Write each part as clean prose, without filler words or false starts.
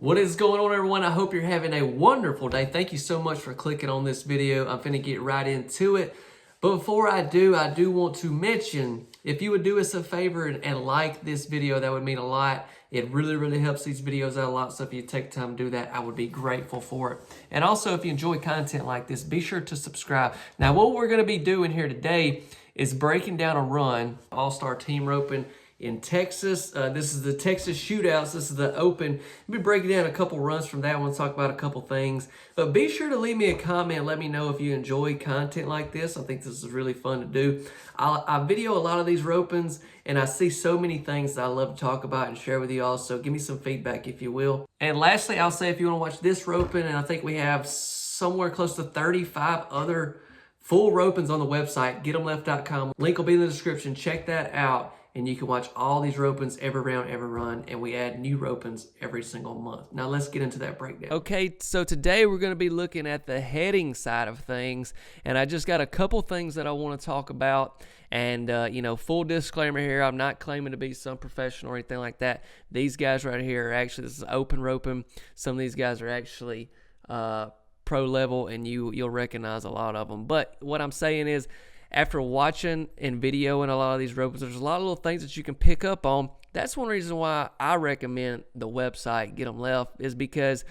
What is going on, everyone? I hope you're having a wonderful day. Thank you so much for clicking on this video. I'm finna get right into it. But before I do want to mention, if you would do us a favor and like this video, that would mean a lot. It really helps these videos out a lot. So if you take time to do that, I would be grateful for it. And also, if you enjoy content like this, be sure to subscribe. Now, what we're gonna be doing here today is breaking down a run, all-star team roping in Texas. This is the Texas Shootouts. This is the Open. We'll be breaking down a couple runs from that one, talk about a couple things. But be sure to leave me a comment. Let me know if you enjoy content like this. I think this is really fun to do. I video a lot of these ropings, and I see so many things that I love to talk about and share with you all. So give me some feedback if you will. And lastly, I'll say if you want to watch this roping, and I think we have somewhere close to 35 other full ropings on the website, getemleft.com. Link will be in the description. Check that out. And you can watch all these ropings every round, every run, and we add new ropings every single month. Now let's get into that breakdown. Okay, so today we're going to be looking at the heading side of things, and I just got a couple things that I want to talk about. And you know, full disclaimer here, I'm not claiming to be some professional or anything like that. These guys right here are actually, this is open roping. Some of these guys are actually pro level, and you'll recognize a lot of them. But what I'm saying is, after watching and videoing a lot of these ropings, there's a lot of little things that you can pick up on. That's one reason why I recommend the website, Get 'em Left, is because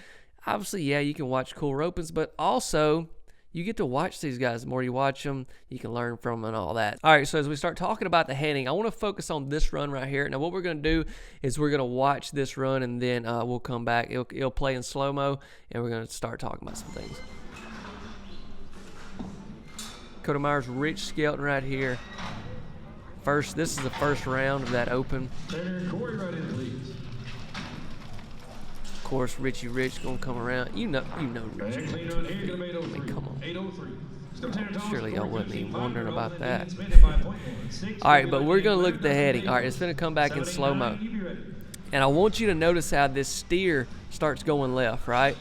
obviously, yeah, you can watch cool ropings, but also you get to watch these guys. The more you watch them, you can learn from them and all that. All right, so as we start talking about the heading, I want to focus on this run right here. Now, what we're going to do is we're going to watch this run, and then we'll come back. It'll play in slow-mo, and we're going to start talking about some things. Dakota Myers, Rich Skelton right here. This is the first round of that open. Of course, Richie Rich gonna come around. You know Richie. I mean, come on. Surely y'all wasn't even wondering about that. All right, but we're gonna look at the heading. All right, it's gonna come back in slow-mo. And I want you to notice how this steer starts going left, right?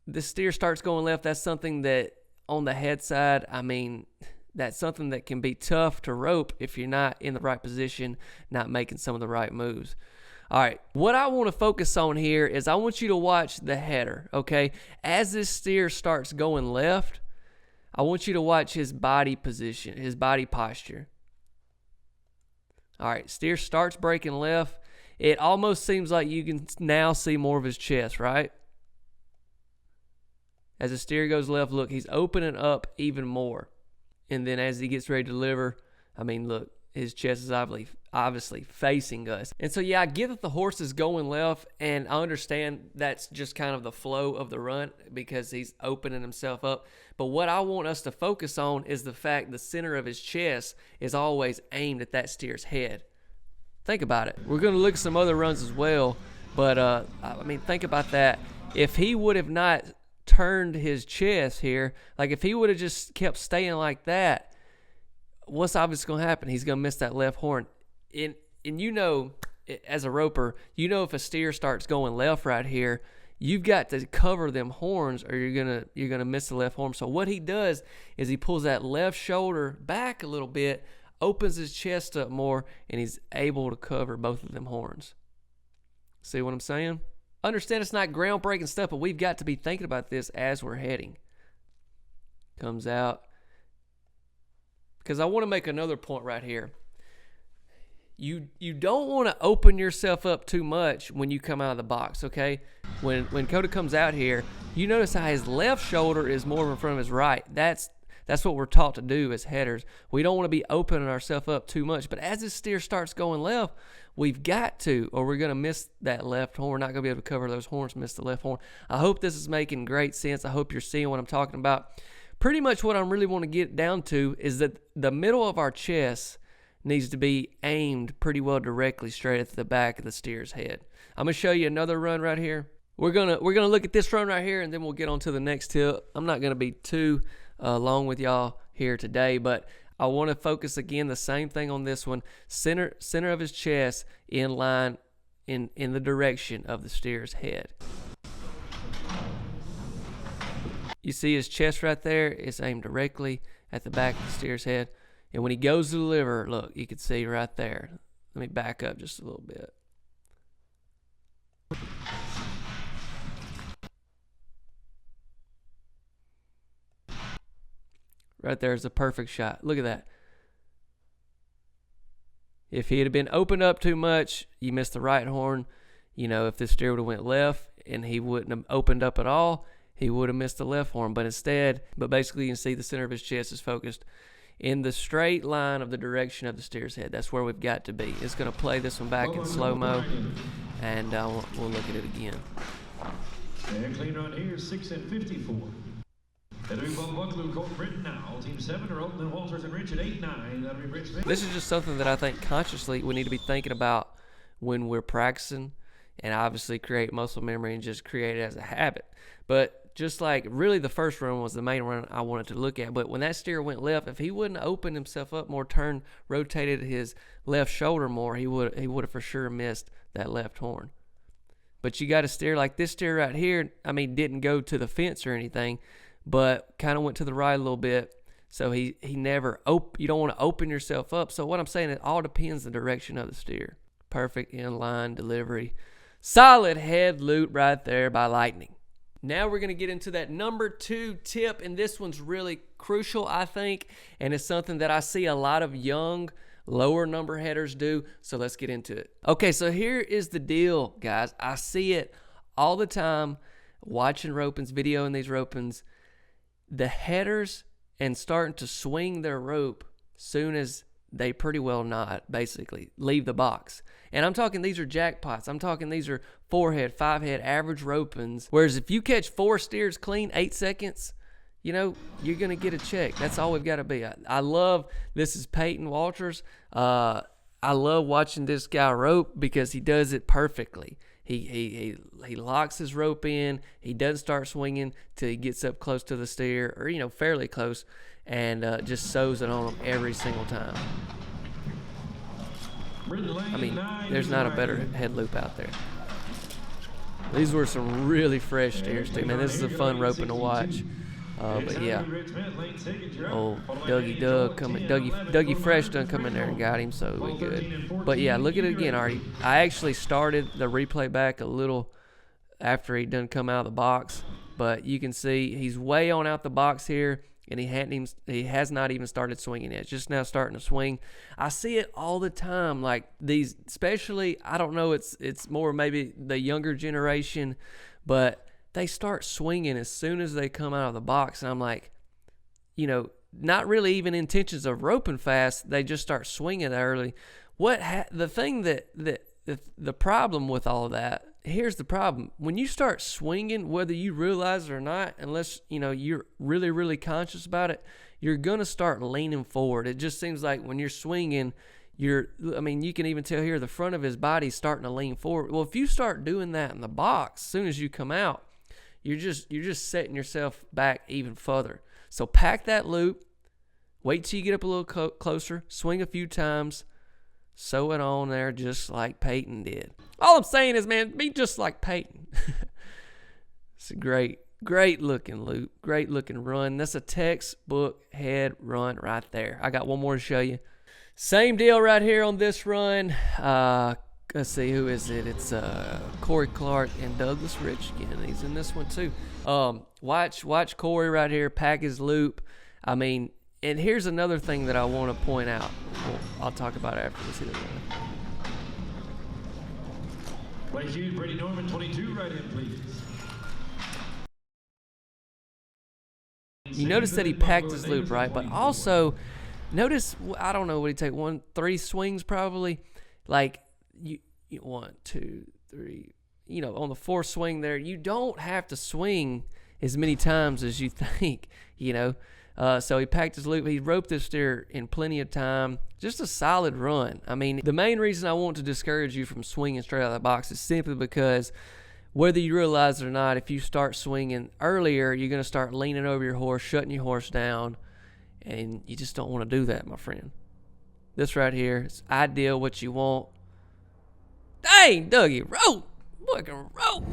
The steer starts going left. That's something that on the head side, I mean, that's something that can be tough to rope if you're not in the right position, not making some of the right moves. All right, what I want to focus on here is I want you to watch the header, okay? As this steer starts going left, I want you to watch his body position, his body posture. All right, steer starts breaking left. It almost seems like you can now see more of his chest, right? As the steer goes left, look, he's opening up even more. And then as he gets ready to deliver, I mean, look, his chest is obviously facing us. And so, yeah, I get that the horse is going left, and I understand that's just kind of the flow of the run because he's opening himself up. But what I want us to focus on is the fact the center of his chest is always aimed at that steer's head. Think about it. We're going to look at some other runs as well, but, I mean, think about that. If he would have not turned his chest here, like if he would have just kept staying like that, what's obviously going to happen? He's going to miss that left horn. And you know, as a roper, you know if a steer starts going left right here, you've got to cover them horns or you're gonna miss the left horn. So what he does is he pulls that left shoulder back a little bit, opens his chest up more, and he's able to cover both of them horns. See what I'm saying? Understand it's not groundbreaking stuff, but we've got to be thinking about this as we're heading. Comes out. Because I want to make another point right here. You don't want to open yourself up too much when you come out of the box, okay? When Coda comes out here, you notice how his left shoulder is more in front of his right. That's what we're taught to do as headers. We don't want to be opening ourselves up too much. But as this steer starts going left, we've got to, or we're going to miss that left horn. We're not going to be able to cover those horns, miss the left horn. I hope this is making great sense. I hope you're seeing what I'm talking about. Pretty much what I really want to get down to is that the middle of our chest needs to be aimed pretty well directly straight at the back of the steer's head. I'm going to show you another run right here. We're gonna look at this run right here, and then we'll get on to the next tip. I'm not going to be too long with y'all here today, but I want to focus again the same thing on this one. Center of his chest in line in the direction of the steer's head. You see his chest right there? It's aimed directly at the back of the steer's head. And when he goes to deliver, look, you can see right there. Let me back up just a little bit. right there is a perfect shot. Look at that. If he had been opened up too much, you missed the right horn. You know, if this steer would have went left and he wouldn't have opened up at all, he would have missed the left horn. But basically you can see the center of his chest is focused in the straight line of the direction of the steer's head. That's where we've got to be. It's going to play this one back in slow-mo, and we'll look at it again. And clean run here, 6 and 54. Heading from Bucklew, Colt Britton now. Team 7 are Oakland, Walters, and Rich at 8-9. That'll be Rich Smith. This is just something that I think consciously we need to be thinking about when we're practicing, and obviously create muscle memory and just create it as a habit. But just like really the first run was the main run I wanted to look at. But when that steer went left, if he wouldn't have opened himself up more, rotated his left shoulder more, he would have for sure missed that left horn. But you got a steer like this steer right here, I mean, didn't go to the fence or anything, but kind of went to the right a little bit. So he never you don't want to open yourself up. So what I'm saying, it all depends the direction of the steer. Perfect inline delivery. Solid head loop right there by Lightning. Now we're going to get into that number 2 tip, and this one's really crucial, I think, and it's something that I see a lot of young, lower number headers do, so let's get into it. Okay, so here is the deal, guys. I see it all the time watching ropings, videoing these ropings. The headers and starting to swing their rope soon as they pretty well not, basically, leave the box. And I'm talking these are jackpots. I'm talking these are 4-head, 5-head, average ropings. Whereas if you catch 4 steers clean, 8 seconds, you know, you're going to get a check. That's all we've got to be. I love, this is Peyton Walters. I love watching this guy rope because he does it perfectly. He locks his rope in. He doesn't start swinging till he gets up close to the steer, or, you know, fairly close, and just sews it on him every single time. I mean, there's not a better head loop out there. These were some really fresh steers too, man. This is a fun roping to watch. But yeah, Dougie Fresh done come in there and got him, so we good. But yeah, look at it again, Artie. I actually started the replay back a little after he done come out of the box, but you can see he's way on out the box here, and he has not even started swinging yet. It's just now starting to swing. I see it all the time, like these, especially, I don't know, it's more maybe the younger generation, but they start swinging as soon as they come out of the box, and I'm like, you know, not really even intentions of roping fast. They just start swinging early. The thing the problem with all of that, here's the problem. When you start swinging, whether you realize it or not, unless, you know, you're really, really conscious about it, you're going to start leaning forward. It just seems like when you're swinging, you can even tell here the front of his body's starting to lean forward. Well, if you start doing that in the box, as soon as you come out, you're just setting yourself back even further. So pack that loop, wait till you get up a little closer, swing a few times, sew it on there just like Peyton did. All I'm saying is, man, be just like Peyton. It's a great looking loop, great looking run. That's a textbook head run right there. I got one more to show you. Same deal right here on this run. Let's see, who is it? It's Corey Clark and Douglas Rich again. He's in this one too. Watch Corey right here pack his loop. I mean, and here's another thing that I want to point out. Well, I'll talk about it after this hit. Right here, Brady Norman, 22, right in, please. You notice that he packed his loop, right? But also, notice, I don't know what he take, 3 swings probably. Like, you 1, 2, 3, you know, on the 4th swing there, you don't have to swing as many times as you think, you know. So he packed his loop. He roped this steer in plenty of time. Just a solid run. I mean, the main reason I want to discourage you from swinging straight out of the box is simply because whether you realize it or not, if you start swinging earlier, you're going to start leaning over your horse, shutting your horse down, and you just don't want to do that, my friend. This right here is ideal, what you want. Dang, Dougie, rope! Fucking rope!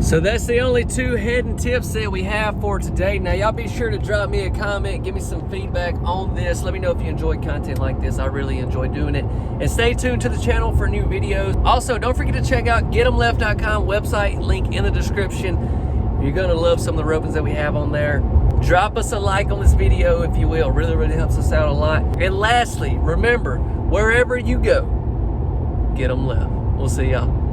So that's the only 2 heading tips that we have for today. Now, y'all be sure to drop me a comment, give me some feedback on this. Let me know if you enjoy content like this. I really enjoy doing it. And stay tuned to the channel for new videos. Also, don't forget to check out GetEmLeft.com website, link in the description. You're going to love some of the ropings that we have on there. Drop us a like on this video if you will. Really, really helps us out a lot. And lastly, remember, wherever you go, get them left. We'll see y'all.